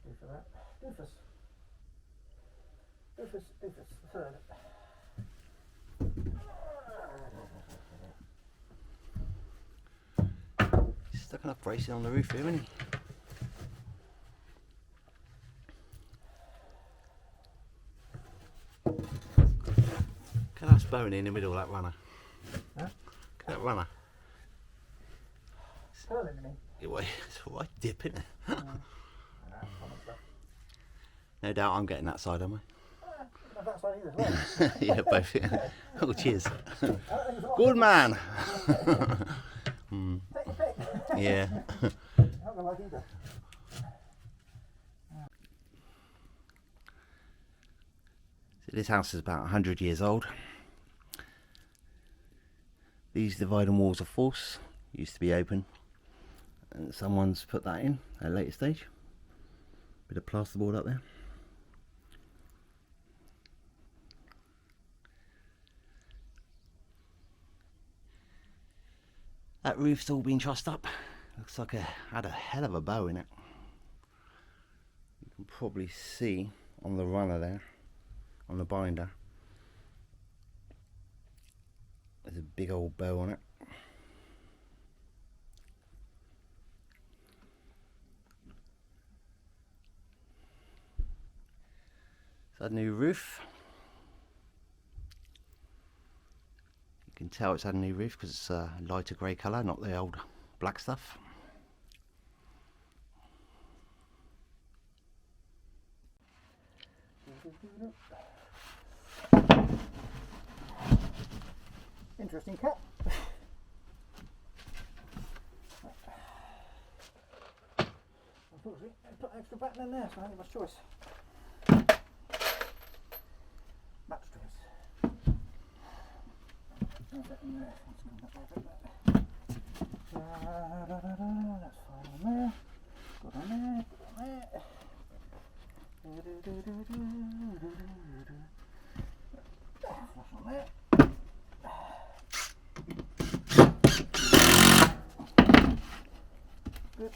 Do for that. Doofus. Doofus, Doofus, the third. He's stuck enough bracing on the roof here, isn't he? Look at that bone in the middle of that runner. Huh? Look at that runner. Curling, you mean? It's a right dip, isn't it? Common stuff. No doubt I'm getting that side, am You can have that side either as well. I? Yeah, both. Yeah. Oh, cheers. Good Good man. Take your pick. Yeah. Not gonna like either. So this house is about 100 years old. These dividing walls are false. Used to be open. And someone's put that in at a later stage. Bit of plasterboard up there. That roof's all been trussed up. Looks like it had a hell of a bow in it. You can probably see on the runner there, on the binder, there's a big old bow on it. It's a new roof. You can tell it's had a new roof because it's a lighter grey colour, not the old black stuff. Interesting cat. Unfortunately, I put extra batten in there, so I ain't much choice. Much choice. There's that in there. That's fine on there. Good on there. Good on there. Flush on there. Good.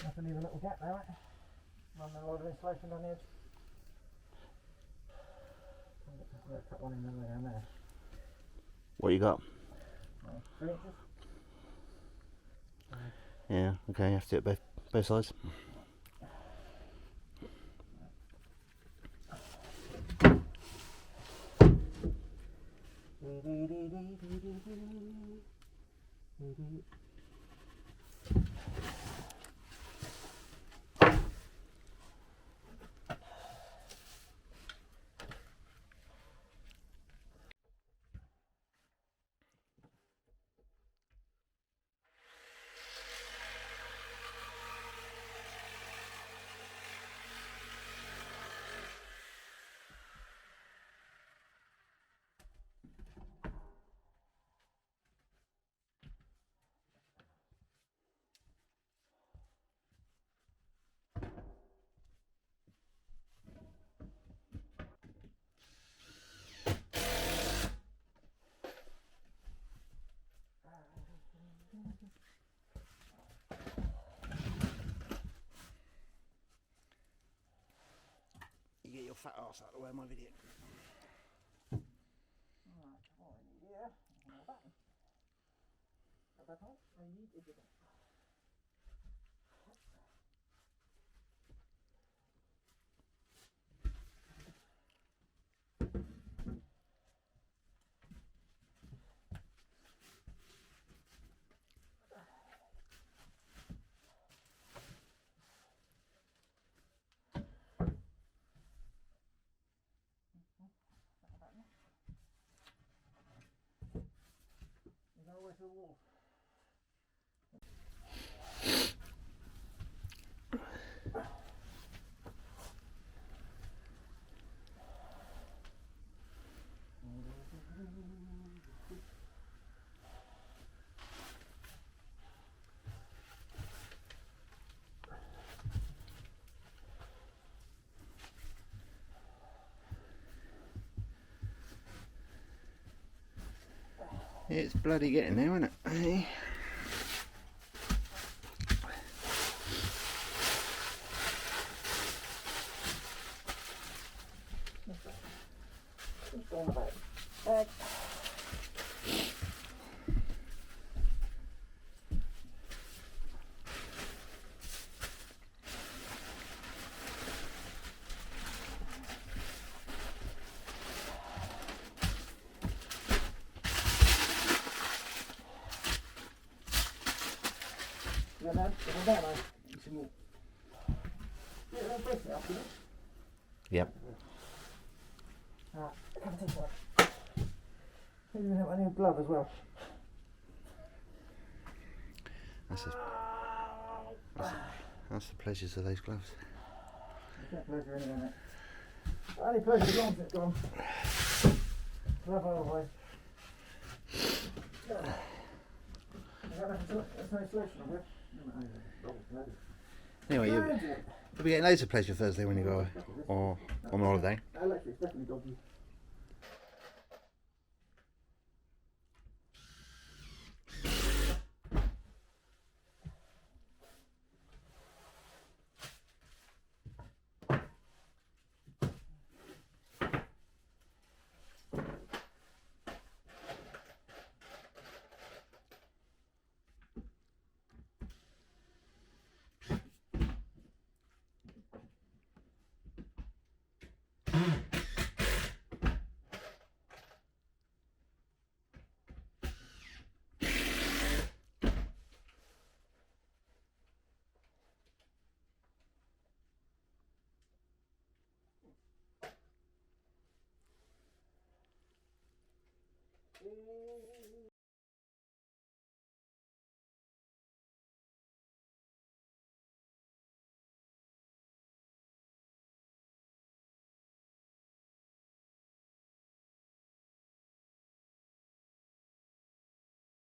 Have to leave a little gap there, right? Run a lot of insulation down the edge. Cut one in the way down there. What you got? 3 inches. Yeah, okay, you have to do it both sides. You get your fat ass out of the way of my video. Right, what I need here is another button. That's all I need is a button. It's bloody getting there, isn't it? Hey? Just going about. Back. Yeah, man, come down, man. Some more. Yeah, don't break it up, you know? Yep. Come take one. I need a glove as well. That's the pleasures of those gloves. There's no pleasure anyway, mate. Only pleasure as long as it's gone. Glove otherwise. That's no solution of it. Anyway, you'll be getting loads of pleasure Thursday when you go on holiday. Alex, it's definitely dodgy.